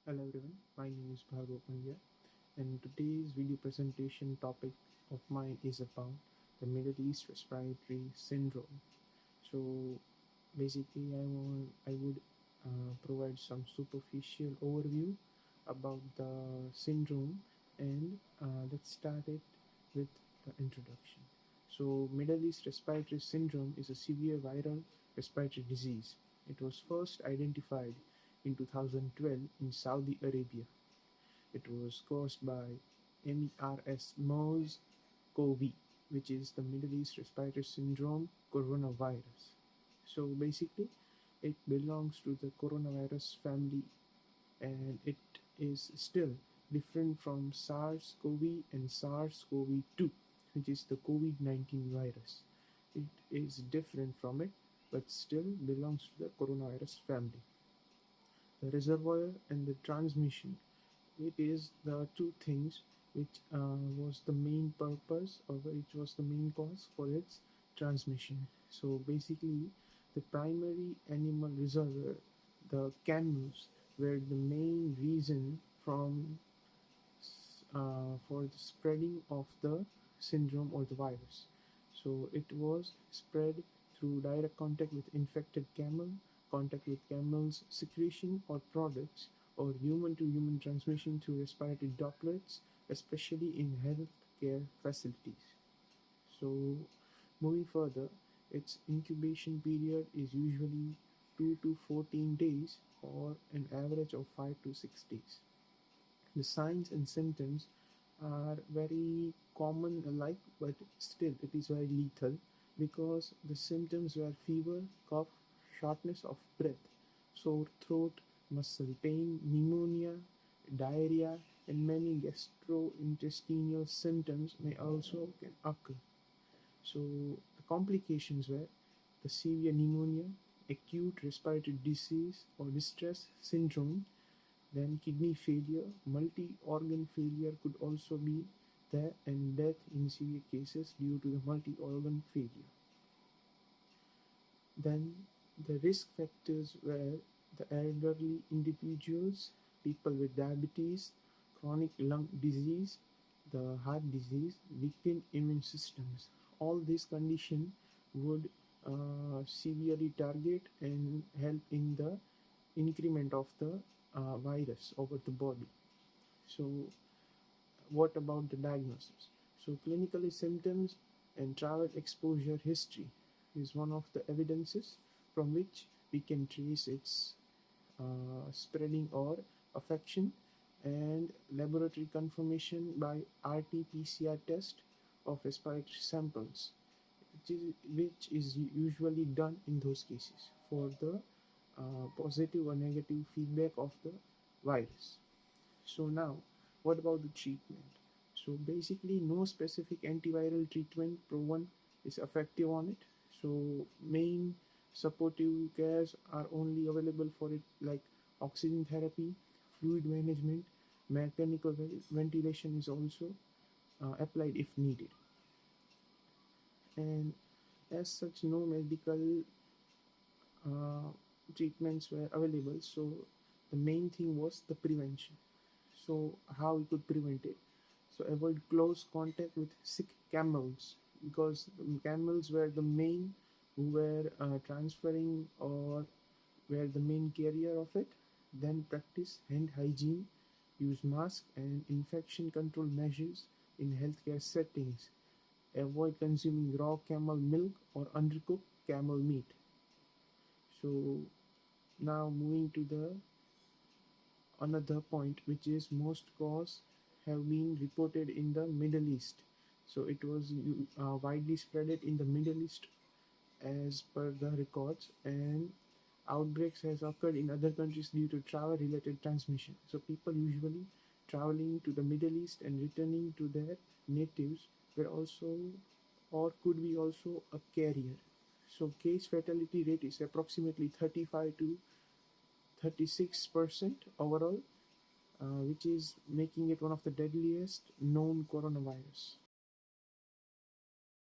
Hello everyone, my name is BHARGAV Pandya, and today's video presentation topic of mine is about the Middle East Respiratory Syndrome. So basically I would provide some superficial overview about the syndrome, and let's start it with the introduction. So Middle East Respiratory Syndrome is a severe viral respiratory disease. It was first identified in 2012 in Saudi Arabia. It was caused by MERS CoV, which is the Middle East Respiratory Syndrome coronavirus. So basically, it belongs to the coronavirus family, and it is still different from SARS-CoV and SARS-CoV-2, which is the COVID-19 virus. It is different from it, but still belongs to the coronavirus family. The reservoir and the transmission, it is the two things which was the main purpose, or which was the main cause for its transmission. So basically, the primary animal reservoir, the camels, were the main reason for the spreading of the syndrome or the virus. So it was spread through direct contact with infected camel, contact with camel's secretion or products, or human to human transmission through respiratory droplets, especially in healthcare facilities. So, moving further, its incubation period is usually 2 to 14 days, or an average of 5 to 6 days. The signs and symptoms are very common alike, but still it is very lethal because the symptoms were fever, cough, shortness of breath, sore throat, muscle pain, pneumonia, diarrhea, and many gastrointestinal symptoms may also can occur. So the complications were the severe pneumonia, acute respiratory disease or distress syndrome, then kidney failure, multi-organ failure could also be there, and death in severe cases due to the multi-organ failure. Then the risk factors were the elderly individuals, people with diabetes, chronic lung disease, the heart disease, weakened immune systems. All these conditions would severely target and help in the increment of the virus over the body. So, what about the diagnosis? So, clinically, symptoms and travel exposure history is one of the evidences from which we can trace its spreading or affection, and laboratory confirmation by RT-PCR test of respiratory samples, which is usually done in those cases for the positive or negative feedback of the virus. So now, what about the treatment? So basically, no specific antiviral treatment proven is effective on it. So main supportive cares are only available for it, like oxygen therapy, fluid management, mechanical ventilation is also applied if needed. And as such, no medical uh, treatments were available. So the main thing was the prevention. So how we could prevent it? So avoid close contact with sick camels, because camels were the main who were transferring or were the main carrier of it. Then practice hand hygiene, use mask and infection control measures in healthcare settings. Avoid consuming raw camel milk or undercooked camel meat. So now moving to the another point, which is most cause have been reported in the Middle East. So it was widely spread in the Middle East as per the records, and outbreaks has occurred in other countries due to travel related transmission. So people usually traveling to the Middle East and returning to their natives were also, or could be also, a carrier. So case fatality rate is approximately 35 to 36% overall, which is making it one of the deadliest known coronavirus.